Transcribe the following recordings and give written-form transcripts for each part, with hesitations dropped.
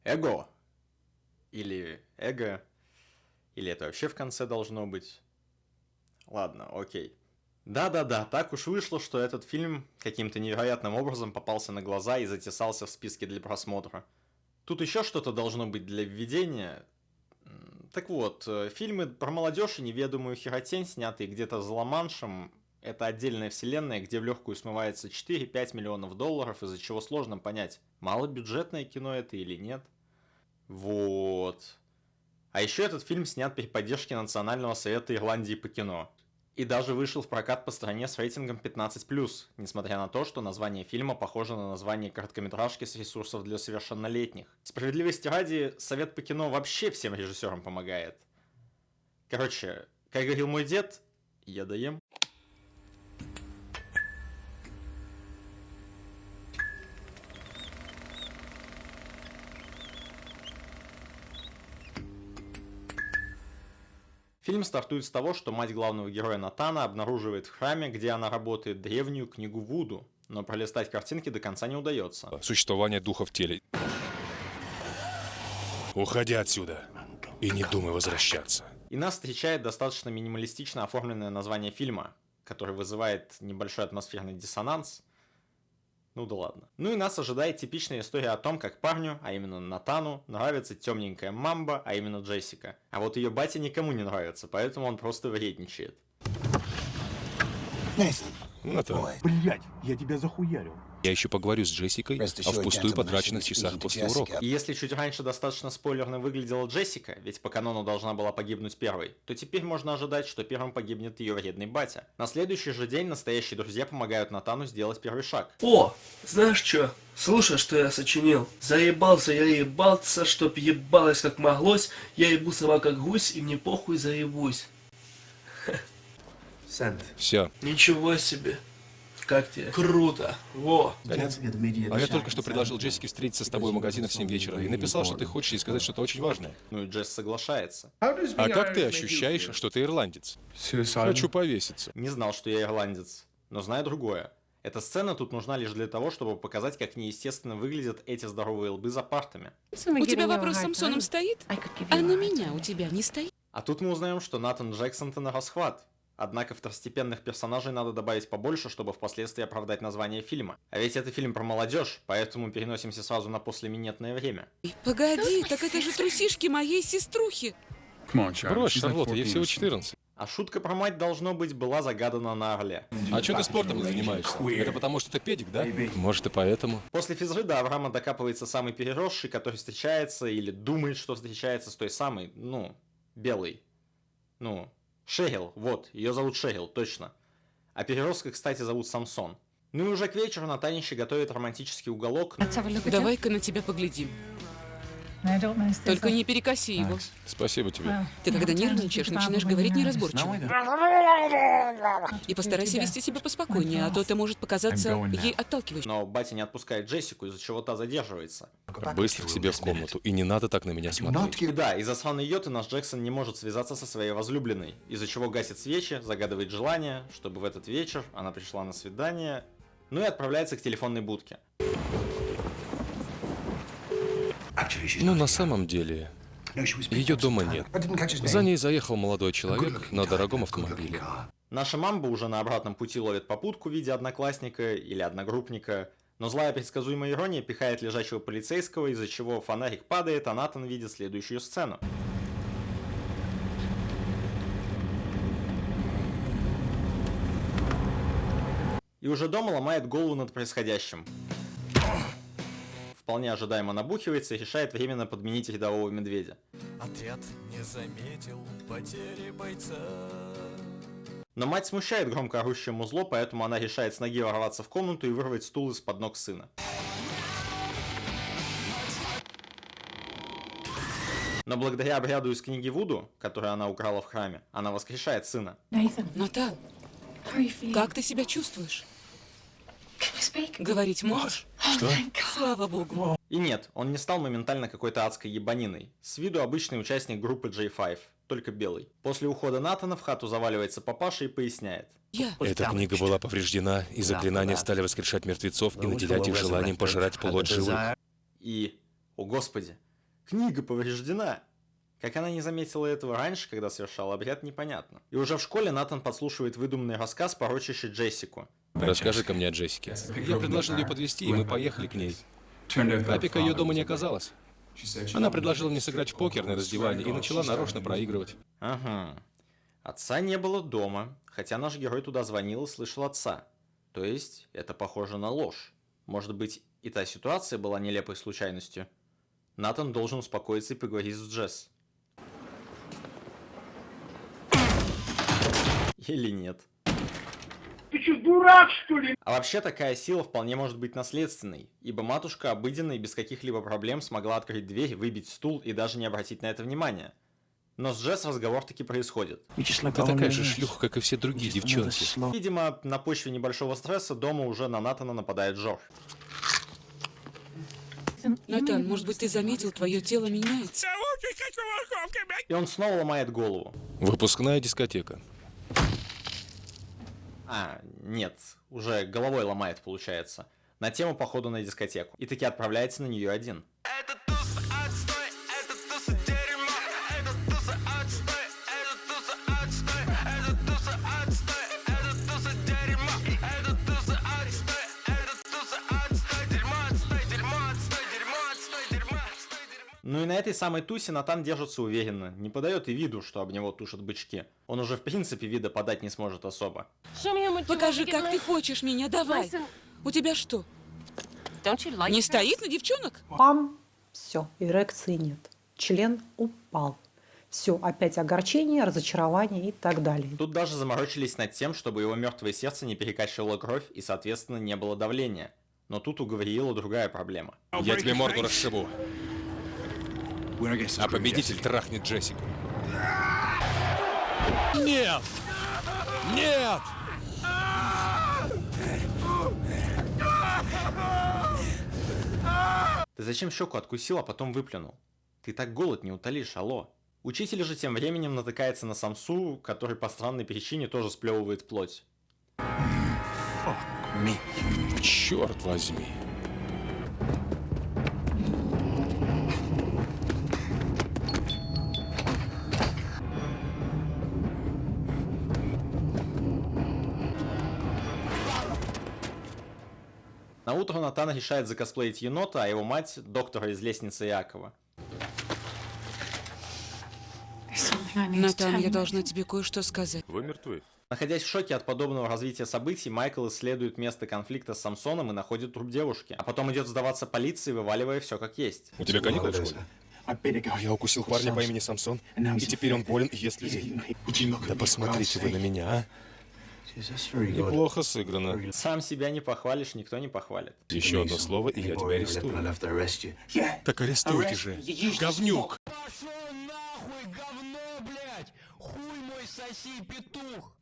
Эго. Или эго. Или это вообще в конце должно быть. Ладно, окей. Да-да-да, так уж вышло, что этот фильм каким-то невероятным образом попался на глаза и затесался в списке для просмотра. Тут еще что-то должно быть для введения. Так вот, фильмы про молодежь и неведомую херотень, снятые где-то за Ла-Маншем, это отдельная вселенная, где в легкую смывается 4-5 миллионов долларов, из-за чего сложно понять, малобюджетное кино это или нет. Вот. А еще этот фильм снят при поддержке Национального совета Ирландии по кино. И даже вышел в прокат по стране с рейтингом 15+, несмотря на то, что название фильма похоже на название короткометражки с ресурсов для совершеннолетних. Справедливости ради, Совет по кино вообще всем режиссерам помогает. Короче, как говорил мой дед, я доем. Фильм стартует с того, что мать главного героя Натана обнаруживает в храме, где она работает, древнюю книгу Вуду, но пролистать картинки до конца не удается. Существование духа в теле. Уходи отсюда и не думай возвращаться. И нас встречает достаточно минималистично оформленное название фильма, который вызывает небольшой атмосферный диссонанс. Ну да ладно. Ну и нас ожидает типичная история о том, как парню, а именно Натану, нравится темненькая мамба, а именно Джессика. А вот ее батя никому не нравится, поэтому он просто вредничает. Натан, Блять, я тебя захуярил. я еще поговорю с Джессикой о впустую потраченных часах после урока. И если чуть раньше достаточно спойлерно выглядела Джессика, ведь по канону должна была погибнуть первой, то теперь можно ожидать, что первым погибнет ее вредный батя. На следующий же день настоящие друзья помогают Натану сделать первый шаг. О, знаешь что? Слушай, что я сочинил. Заебался я ебался, чтоб ебалось как моглось. Я ебу сама как гусь, и мне похуй заебусь. Все. Ничего себе. Как тебе? Круто. Во. Конец. А я только что предложил Джессике встретиться с тобой в магазинах в 7 вечера и написал, что ты хочешь ей сказать что-то очень важное. Ну и Джесс соглашается. А как ты ощущаешь, что ты ирландец? Хочу повеситься. Не знал, что я ирландец, но знаю другое. Эта сцена тут нужна лишь для того, чтобы показать, как неестественно выглядят эти здоровые лбы за партами. У тебя вопрос с Самсоном стоит, а на меня у тебя не стоит. А тут мы узнаем, что Натан Джексон-то на расхват. Однако второстепенных персонажей надо добавить побольше, чтобы впоследствии оправдать название фильма. А ведь это фильм про молодежь, поэтому переносимся сразу на послеминетное время. Погоди, так это же трусишки моей сеструхи. Брось, Шарлотта, ей всего 14. А шутка про мать, должно быть, была загадана на Орле. А что ты спортом не занимаешься? Это потому что ты педик, да? Может и поэтому. После физры до Авраама докапывается самый переросший, который встречается или думает, что встречается с той самой, белой. Шерил, вот, ее зовут Шерил, точно. А переростка, кстати, зовут Самсон. Ну и уже к вечеру Натанище готовит романтический уголок. Давай-ка на тебя поглядим. Только не перекоси его. Спасибо тебе. Ты когда нервничаешь, начинаешь говорить неразборчиво. И постарайся вести себя поспокойнее, а то ты может показаться ей отталкивающим. Но батя не отпускает Джессику, из-за чего та задерживается. Быстро к себе в комнату, и не надо так на меня смотреть. И да, из-за сраной йоты наш Джексон не может связаться со своей возлюбленной, из-за чего гасит свечи, загадывает желание, чтобы в этот вечер она пришла на свидание, ну и отправляется к телефонной будке. Ну, на самом деле, ее дома нет. За ней заехал молодой человек на дорогом автомобиле. Наша мамба уже на обратном пути ловит попутку в виде одноклассника или одногруппника, но злая предсказуемая ирония пихает лежачего полицейского, из-за чего фонарик падает, а Натан видит следующую сцену. И уже дома ломает голову над происходящим. Вполне ожидаемо набухивается и решает временно подменить рядового медведя. Отряд не заметил потери бойца. Но мать смущает громко орущее музло, поэтому она решает с ноги ворваться в комнату и вырвать стул из-под ног сына. Но благодаря обряду из книги Вуду, которую она украла в храме, она воскрешает сына. Натан, как ты себя чувствуешь? Говорить можешь? Что? Слава богу. И нет, он не стал моментально какой-то адской ебаниной. С виду обычный участник группы J5, только белый. После ухода Натана в хату заваливается папаша и поясняет. Эта книга была повреждена, и заклинания стали воскрешать мертвецов и наделять их желанием пожирать плоть живых. И, о господи, Книга повреждена. Как она не заметила этого раньше, когда совершала обряд, непонятно. И уже в школе Натан подслушивает выдуманный рассказ, порочащий Джессику. Расскажи-ка мне о Джессике. Я предложил ее подвезти, и мы поехали к ней. Папика ее дома не оказалось. Она предложила мне сыграть в покер на раздевании и начала нарочно проигрывать. Ага. Отца не было дома, хотя наш герой туда звонил и слышал отца. То есть, это похоже на ложь. Может быть, и та ситуация была нелепой случайностью. Натан должен успокоиться и поговорить с Джесс. Или нет. Ты что, дурак, что ли? А вообще такая сила вполне может быть наследственной, ибо матушка обыденно и без каких-либо проблем смогла открыть дверь, выбить стул и даже не обратить на это внимания. Но с Джесс разговор таки происходит. Ты такая же шлюха, как и все другие девчонки. Видимо, на почве небольшого стресса дома уже на Натана нападает Джордж. Натан, может быть, ты заметил, твое тело меняется? И он снова ломает голову. Выпускная дискотека. А, нет, уже головой ломает, получается. На тему похода на дискотеку. И таки отправляется на нее один. Ну и на этой самой тусе Натан держится уверенно, не подает и виду, что об него тушат бычки. Он уже в принципе вида подать не сможет особо. Покажи, как ты хочешь меня, давай. У тебя что, не стоит на девчонок? Пам, все, эрекции нет. Член упал. Все, опять огорчение, разочарование и так далее. Тут даже заморочились над тем, чтобы его мертвое сердце не перекачивало кровь и, соответственно, не было давления. Но тут у Гавриила другая проблема. Я тебе морду расшибу. А победитель трахнет Джессику. Нет! Нет! Ты зачем щеку откусил, а потом выплюнул? Ты так голод не утолишь, алло. Учитель же тем временем натыкается на самсу, который по странной причине тоже сплевывает плоть. Черт возьми. На утро Натан решает закосплеить енота, а его мать — доктора из лестницы Иакова. Натан, я должна тебе кое-что сказать. Вы мертвы. Находясь в шоке от подобного развития событий, Майкл исследует место конфликта с Самсоном и находит труп девушки, а потом идет сдаваться полиции, вываливая все как есть. У тебя каникулы в школе? Я укусил парня по имени Самсон, и теперь он болен и ест людей. Да посмотрите вы на меня, а? Неплохо сыграно. Сам себя не похвалишь, никто не похвалит. Еще одно слово, и я тебя арестую. Так арестуйте же, говнюк!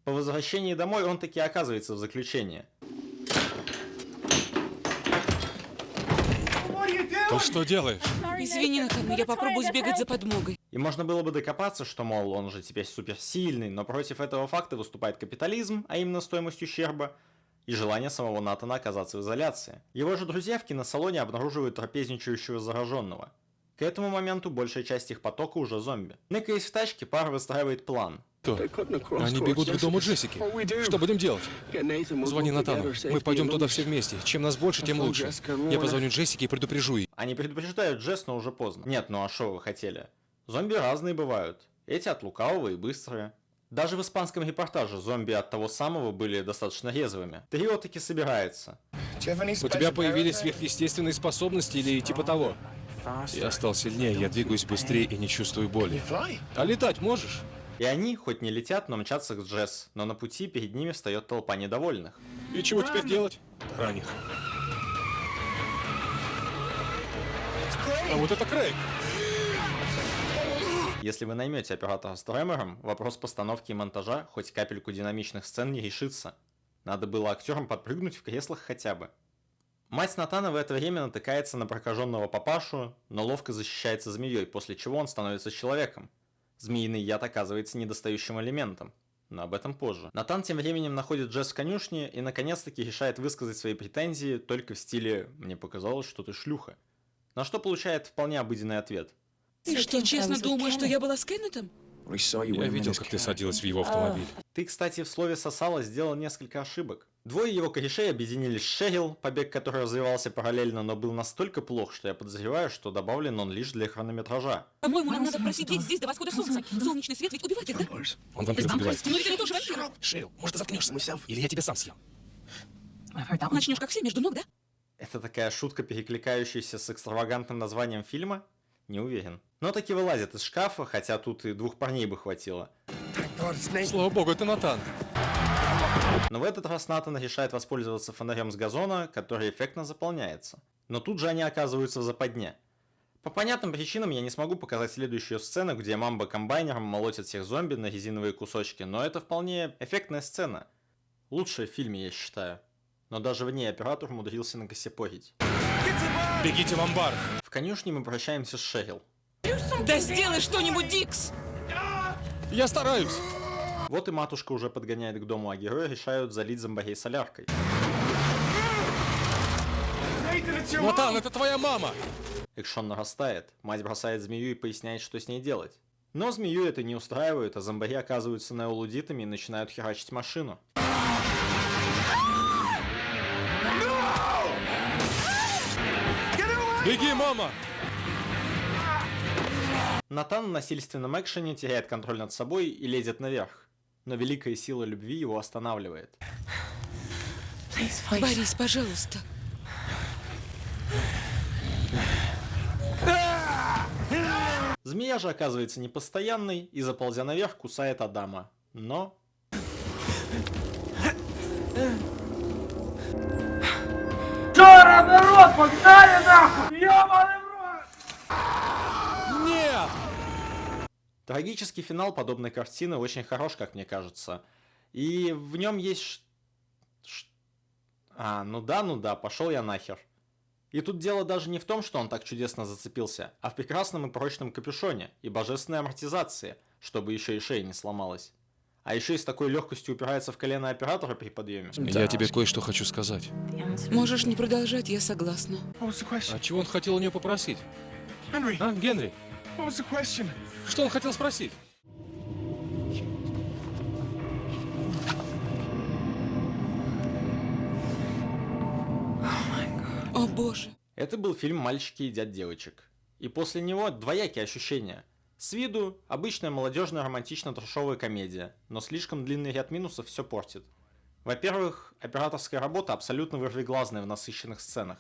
По возвращении домой он таки оказывается в заключении. Ты что делаешь? Извини, Натан, но я попробую сбегать за подмогой. И можно было бы докопаться, что, мол, он же теперь суперсильный, но против этого факта выступает капитализм, а именно стоимость ущерба, и желание самого Натана оказаться в изоляции. Его же друзья в киносалоне обнаруживают трапезничающего зараженного. К этому моменту большая часть их потока уже зомби. Ныкаясь в тачке, пара выстраивает план. Они бегут к дому Джессики. Что будем делать? Звони Натану. Мы пойдем туда все вместе. Чем нас больше, тем лучше. Я позвоню Джессике и предупрежу ее. Они предупреждают Джесс, но уже поздно. Нет, ну а шо вы хотели? Зомби разные бывают. Эти от лукавого и быстрые. Даже в испанском репортаже зомби от того самого были достаточно резвыми. Трио таки собирается. У тебя появились сверхъестественные способности или типа того? Я стал сильнее, я двигаюсь быстрее и не чувствую боли. А летать можешь? И они, хоть не летят, но мчатся к Джесс, но на пути перед ними встает толпа недовольных. И чего теперь делать? Тарань их. А вот это Крейг! Если вы наймете оператора с тремором, вопрос постановки и монтажа хоть капельку динамичных сцен не решится. Надо было актерам подпрыгнуть в креслах хотя бы. Мать Натана в это время натыкается на прокаженного папашу, но ловко защищается змеей, после чего он становится человеком. Змеиный яд оказывается недостающим элементом, но об этом позже. Натан тем временем находит Джесс в конюшне и наконец-таки решает высказать свои претензии только в стиле «мне показалось, что ты шлюха». На что получает вполне обыденный ответ. Ты что, честно думаешь, что я была с Кеннетом? Я видел, как ты садилась в его автомобиль. Ты, кстати, в слове «сосала» сделал несколько ошибок. Двое его корешей объединились с Шерил, побег который развивался параллельно, но был настолько плох, что я подозреваю, что добавлен он лишь для хронометража. По-моему, нам надо просидеть здесь до восхода солнца. Солнечный свет ведь убивает их, да? Он вампиров убивает. Но ведь они тоже вампиры. Шерил, может, ты заткнешься? Или я тебя сам съем? Начнешь как все, между ног, да? Это такая шутка, перекликающаяся с экстравагантным названием фильма? Не уверен. Но таки вылазят из шкафа, хотя тут и двух парней бы хватило. Слава богу, это Натан. Но в этот раз Натан решает воспользоваться фонарем с газона, который эффектно заполняется. Но тут же они оказываются в западне. По понятным причинам я не смогу показать следующую сцену, где Мамба комбайнером молотит всех зомби на резиновые кусочки, но это вполне эффектная сцена. Лучшая в фильме, я считаю. Но даже в ней оператор умудрился накосепорить. Бегите в амбар. В конюшне мы прощаемся с Шерил. Да сделай что-нибудь, Дикс! Я стараюсь. Вот и матушка уже подгоняет к дому, а герои решают залить зомбарей соляркой. Натан, это твоя мама. Экшон нарастает, мать бросает змею и поясняет, что с ней делать. Но змею это не устраивает, а зомбари оказываются неолудитами и начинают херачить машину. Беги, мама. Натан в насильственном экшене теряет контроль над собой и лезет наверх. Но великая сила любви его останавливает. Борис, пожалуйста. Змея же оказывается непостоянной и, заползя наверх, кусает Адама. Но... Чё, народ, погнали нахуй! Ёбаный в рот! Нет. Трагический финал подобной картины очень хорош, как мне кажется. И в нем есть... ну да, пошел я нахер. И тут дело даже не в том, что он так чудесно зацепился, а в прекрасном и прочном капюшоне и божественной амортизации, чтобы еще и шея не сломалась. А еще и с такой легкостью упирается в колено оператора при подъеме. Я тебе кое-что хочу сказать. Можешь не продолжать, я согласна. А чего он хотел у нее попросить? А, Генри? Что он хотел спросить? О боже. Это был фильм «Мальчики едят девочек». И после него двоякие ощущения. С виду обычная молодежная романтично-трешовая комедия, но слишком длинный ряд минусов все портит. Во-первых, операторская работа абсолютно вырвиглазная в насыщенных сценах.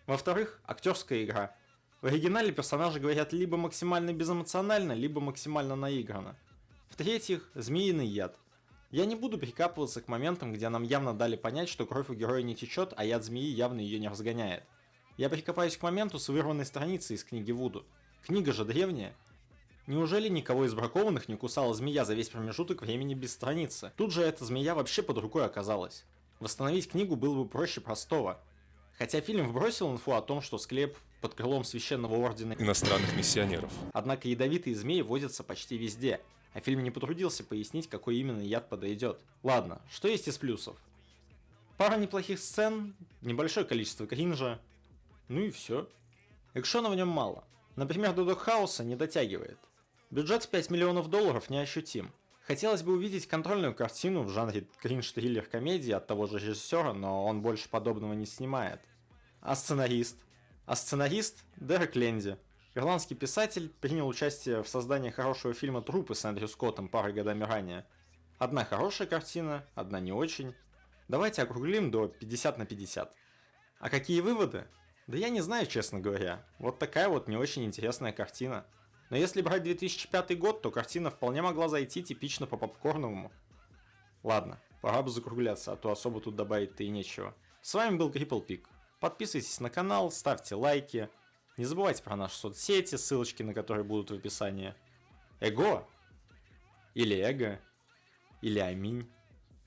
Во-вторых, актерская игра. В оригинале персонажи говорят либо максимально безэмоционально, либо максимально наигранно. В-третьих, змеиный яд. Я не буду прикапываться к моментам, где нам явно дали понять, что кровь у героя не течет, а яд змеи явно ее не разгоняет. Я прикопаюсь к моменту с вырванной страницей из книги Вуду. Книга же древняя. Неужели никого из бракованных не кусала змея за весь промежуток времени без страницы? Тут же эта змея вообще под рукой оказалась. Восстановить книгу было бы проще простого. Хотя фильм вбросил инфу о том, что склеп под крылом священного ордена Иностранных миссионеров. Однако ядовитые змеи водятся почти везде, а фильм не потрудился пояснить, какой именно яд подойдет. Ладно, что есть из плюсов? Пара неплохих сцен, небольшое количество кринжа, ну и все. Экшона в нем мало. Например, до Догхауса не дотягивает. Бюджет в $5 миллионов неощутим. Хотелось бы увидеть контрольную картину в жанре кринж-триллер-комедии от того же режиссера, но он больше подобного не снимает. А сценарист? Дерек Ленди. Ирландский писатель принял участие в создании хорошего фильма «Трупы» с Эндрю Скоттом парой годами ранее. Одна хорошая картина, одна не очень. Давайте округлим до 50/50. А какие выводы? Да я не знаю, честно говоря. Вот такая вот не очень интересная картина. Но если брать 2005 год, то картина вполне могла зайти типично по попкорновому. Ладно, пора бы закругляться, а то особо тут добавить-то и нечего. С вами был Cripple Pig. Подписывайтесь на канал, ставьте лайки. Не забывайте про наши соцсети, ссылочки на которые будут в описании. Эго? Или эго? Или аминь?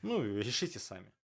Ну, решите сами.